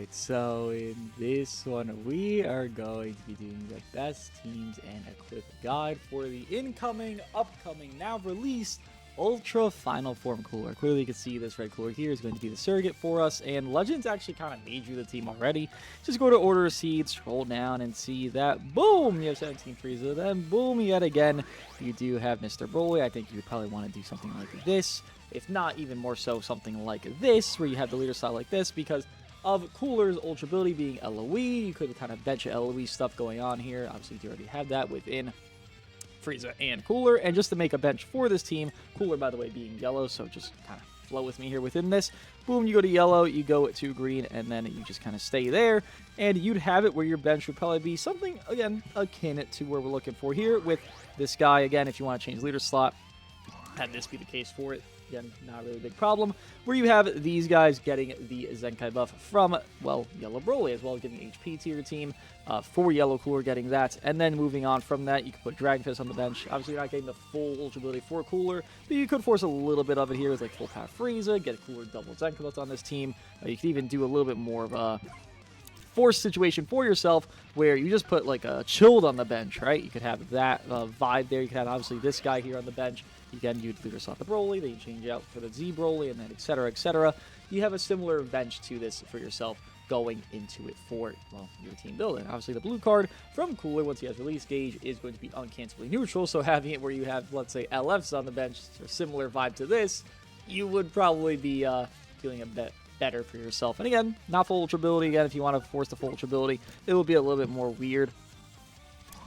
Alright, so in this one, we are going to be doing the best teams and equip guide for the upcoming, now released Ultra Final Form Cooler. Clearly, you can see this red cooler here is going to be the surrogate for us, and Legends actually kind of made you the team already. Just go to Order of Seeds, scroll down, and see that, boom, you have 17 Frieza. Then, boom, yet again, you do have Mr. Broly. I think you would probably want to do something like this. If not, even more so, something like this, where you have the leader style like this, because of Cooler's Ultra ability being LOE. You could kind of bench LOE stuff going on here. Obviously, you already have that within Frieza and Cooler. And just to make a bench for this team, Cooler, by the way, being yellow, so just kind of flow with me here within this. Boom, you go to yellow, you go to green, and then you just kind of stay there. And you'd have it where your bench would probably be something, again, akin to where we're looking for here with this guy. Again, if you want to change leader slot, have this be the case for it. Again, not really a big problem. Where you have these guys getting the Zenkai buff from, well, Yellow Broly, as well as getting HP to your team. For Yellow Cooler, getting that. And then moving on from that, you can put Dragon Fist on the bench. Obviously, you're not getting the full Ultra ability for Cooler, but you could force a little bit of it here with like full power Frieza, get a Cooler double Zenkai buff on this team. You could even do a little bit more of a force situation for yourself where you just put like a chilled on the bench, right? You could have that vibe there. You could have obviously this guy here on the bench. Again, you'd leader slot the Broly, then you change out for the Z Broly, and then etc. etc. You have a similar bench to this for yourself going into it for, well, your team building. Obviously, the blue card from Cooler, once he has release gauge, is going to be uncancelably neutral, so having it where you have, let's say, LFs on the bench, or similar vibe to this, you would probably be feeling a bit better for yourself. And again, not full Ultra ability. Again, if you want to force the full Ultra ability, it will be a little bit more weird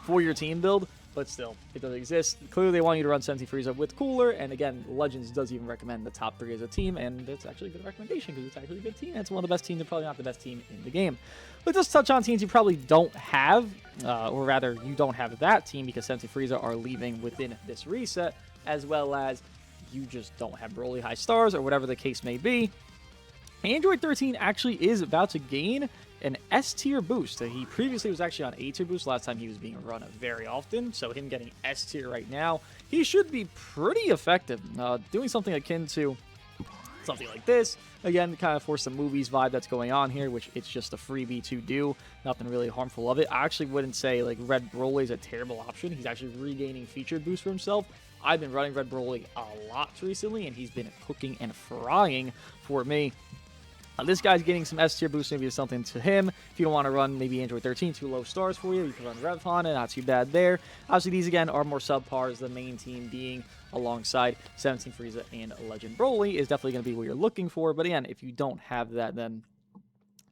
for your team build. But still, it does exist. Clearly, they want you to run 17 Frieza with Cooler, and again, Legends does even recommend the top 3 as a team, and it's actually a good recommendation because it's actually a good team, and it's one of the best teams, and probably not the best team in the game. But just touch on teams you probably don't have, or rather, you don't have that team because 17 Frieza are leaving within this reset, as well as you just don't have Broly high stars, or whatever the case may be. Android 13 actually is about to gain an S tier boost. He previously was actually on A tier boost last time he was being run very often, so him getting S tier right now, he should be pretty effective. Doing something akin to something like this, again, kind of for some movies vibe that's going on here, which it's just a freebie to do, nothing really harmful of it. I actually wouldn't say like Red Broly is a terrible option. He's actually regaining featured boost for himself. I've been running Red Broly a lot recently, and he's been cooking and frying for me. This guy's getting some S tier boost, maybe it's something to him. If you don't want to run maybe Android 13, too low stars for you, you can run Revhon, and not too bad there. Obviously, these again are more subpars, the main team being alongside 17 Frieza and Legend Broly is definitely going to be what you're looking for. But again, if you don't have that, then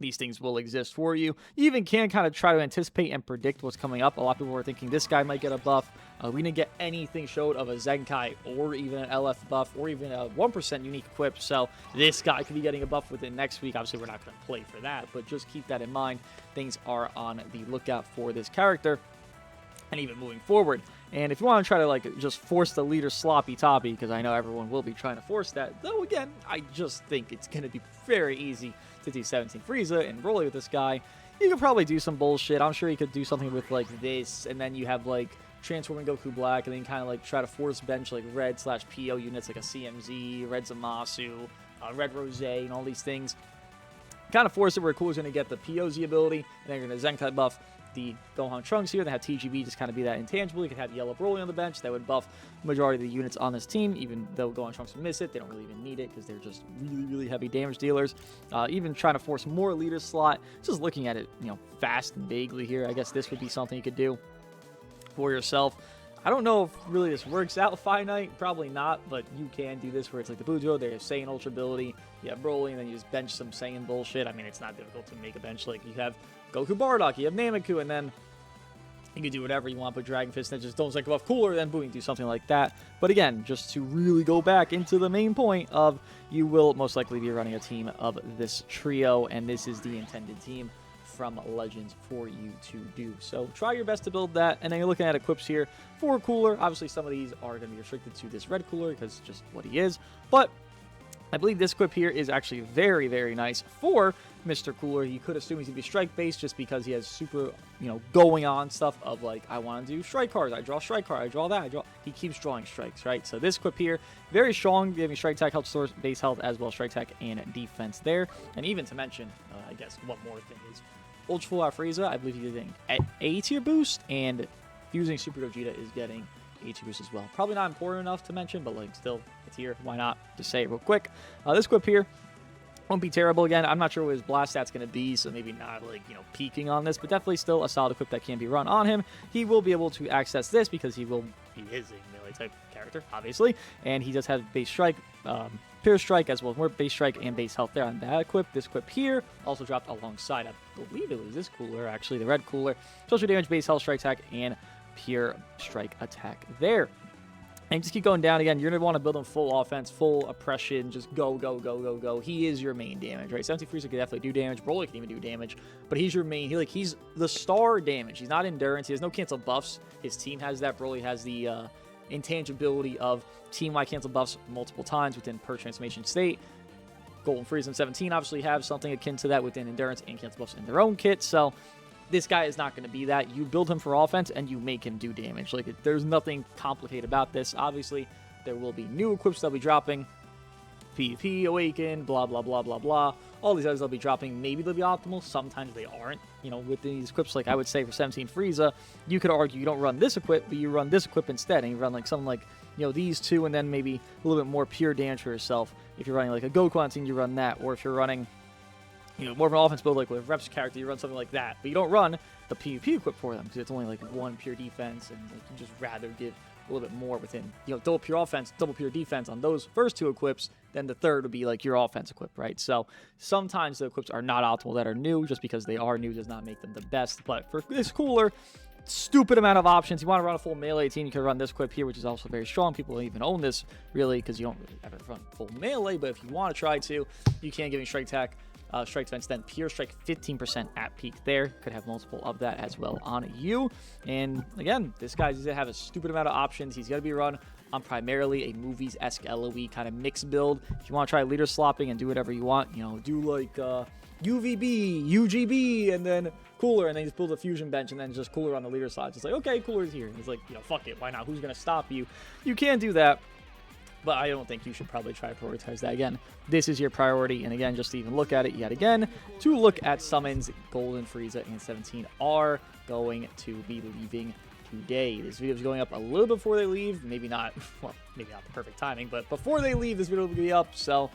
these things will exist for you. You even can kind of try to anticipate and predict what's coming up. A lot of people are thinking this guy might get a buff. We didn't get anything showed of a Zenkai or even an LF buff or even a 1% unique equip. So this guy could be getting a buff within next week. Obviously, we're not going to play for that, but just keep that in mind. Things are on the lookout for this character and even moving forward. And if you want to try to like just force the leader sloppy toppy, because I know everyone will be trying to force that, though again, I just think it's going to be very easy to do 17 Frieza and Broly with this guy. You could probably do some bullshit. I'm sure you could do something with like this, and then you have like transforming Goku Black, and then kind of like try to force bench like red / PO units like a CMZ, Red Zamasu, Red Rose, and all these things. Kind of force it where Cooler's going to get the POZ ability, and then you're going to Zenkai buff the Gohan Trunks here. They have TGB just kind of be that intangible. You could have Yellow Broly on the bench. That would buff the majority of the units on this team, even though Gohan Trunks would miss it. They don't really even need it because they're just really, really heavy damage dealers. Even trying to force more leader slot. Just looking at it, you know, fast and vaguely here. I guess this would be something you could do for yourself. I don't know if really this works out finite. Probably not, but you can do this where it's like the Dooogote. They have Saiyan Ultra ability. You have Broly, and then you just bench some Saiyan bullshit. I mean, it's not difficult to make a bench. Like, you have Goku Bardock, you have Nameku, and then you can do whatever you want. Put Dragon Fist, and just don't like buff Cooler, then boom, you do something like that. But again, just to really go back into the main point of you will most likely be running a team of this trio, and this is the intended team from Legends for you to do. So try your best to build that, and then you're looking at equips here for Cooler. Obviously, some of these are going to be restricted to this red Cooler because just what he is, but I believe this equip here is actually very, very nice for Mr. Cooler. You could assume he's going to be strike-based just because he has super, going on stuff of, like, I want to do strike cards. I draw strike card. I draw that. He keeps drawing strikes, right? So this equip here, very strong. Giving strike attack helps source base health as well as strike attack and defense there. And even to mention, I guess one more thing is Ultra Full Out Frieza, I believe he's getting an A tier boost, and Fusing Super Gogeta is getting A tier boost as well. Probably not important enough to mention, but like still a tier. Why not? Just say it real quick. This equip here won't be terrible. Again, I'm not sure what his blast stat's going to be, so maybe not like, peaking on this, but definitely still a solid equip that can be run on him. He will be able to access this because he is a melee type character, obviously, and he does have base strike, Pierce Strike, as well as more base strike and base health there on that equip. This equip here also dropped alongside, I believe it was this cooler, actually, the red cooler. Special damage, base health, strike attack, and pure strike attack there. And just keep going down again. You're going to want to build him full offense, full oppression, just go, go, go, go, go. He is your main damage, right? 17 Frieza could definitely do damage. Broly can even do damage, but he's your main. He's the star damage. He's not endurance. He has no cancel buffs. His team has that. Broly has the intangibility of team-wide cancel buffs multiple times within per transformation state. Golden Frieza and 17 obviously have something akin to that within endurance and cancel buffs in their own kit, so this guy is not going to be that. You build him for offense, and you make him do damage. Like, there's nothing complicated about this. Obviously, there will be new equips that'll be dropping. PvP, Awaken, blah, blah, blah, blah, blah. All these others they'll be dropping. Maybe they'll be optimal. Sometimes they aren't. With these equips, like I would say for 17 Frieza, you could argue you don't run this equip, but you run this equip instead. And you run, like, something like, these two, and then maybe a little bit more pure damage for yourself. If you're running, like, a Goku on team, you run that. Or if you're running more of an offense build, like with Rep's character, you run something like that. But you don't run the PvP equip for them, because it's only like one pure defense, and you just rather give a little bit more within, double pure offense, double pure defense on those first two equips. Then the third would be like your offense equip, right? So sometimes the equips are not optimal that are new. Just because they are new does not make them the best. But for this cooler, stupid amount of options. You want to run a full melee team, you can run this equip here, which is also very strong. People don't even own this, really, because you don't really ever run full melee. But if you want to try to, you can give me strike attack, strike defense, then pure strike 15% at peak there. Could have multiple of that as well on you. And again, this guy's going to have a stupid amount of options. He's going to be run on primarily a movies-esque LOE kind of mixed build. If you want to try leader slopping and do whatever you want, do like UVB, UGB, and then Cooler, and then just build a fusion bench, and then just Cooler on the leader side. It's like, okay, Cooler's here. It's like, fuck it, why not? Who's going to stop you? You can do that. But I don't think you should probably try to prioritize that. Again, this is your priority. And again, just to even look at it yet again, to look at summons, Golden Frieza and 17 are going to be leaving today. This video is going up a little before they leave. Maybe not, well, maybe not the perfect timing, but before they leave, this video will be up. So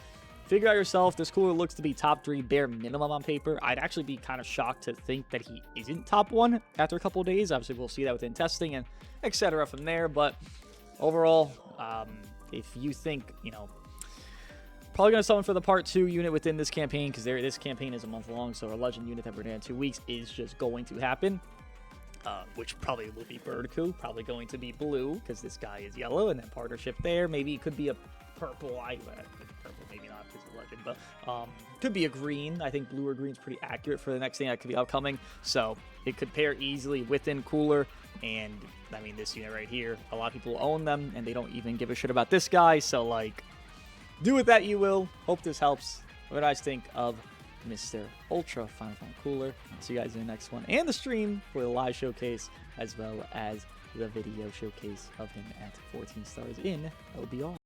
figure out yourself. This cooler looks to be top 3 bare minimum on paper. I'd actually be kind of shocked to think that he isn't top 1 after a couple of days. Obviously, we'll see that within testing and etc. from there. But overall, if you think, probably going to summon for the part 2 unit within this campaign, because this campaign is a month long, so a legend unit that we're doing in 2 weeks is just going to happen, which probably will be Birdku, probably going to be blue, because this guy is yellow, and then partnership there. Maybe it could be a purple, purple maybe not, because it's a legend, but could be a green. I think blue or green is pretty accurate for the next thing that could be upcoming, so it could pair easily within Cooler. And I mean, this unit right here, a lot of people own them, and they don't even give a shit about this guy. So, like, do with that you will. Hope this helps. What do you guys think of Mr. Ultra Final Form Cooler? I'll see you guys in the next one, and the stream for the live showcase, as well as the video showcase of him at 14 stars in OBR.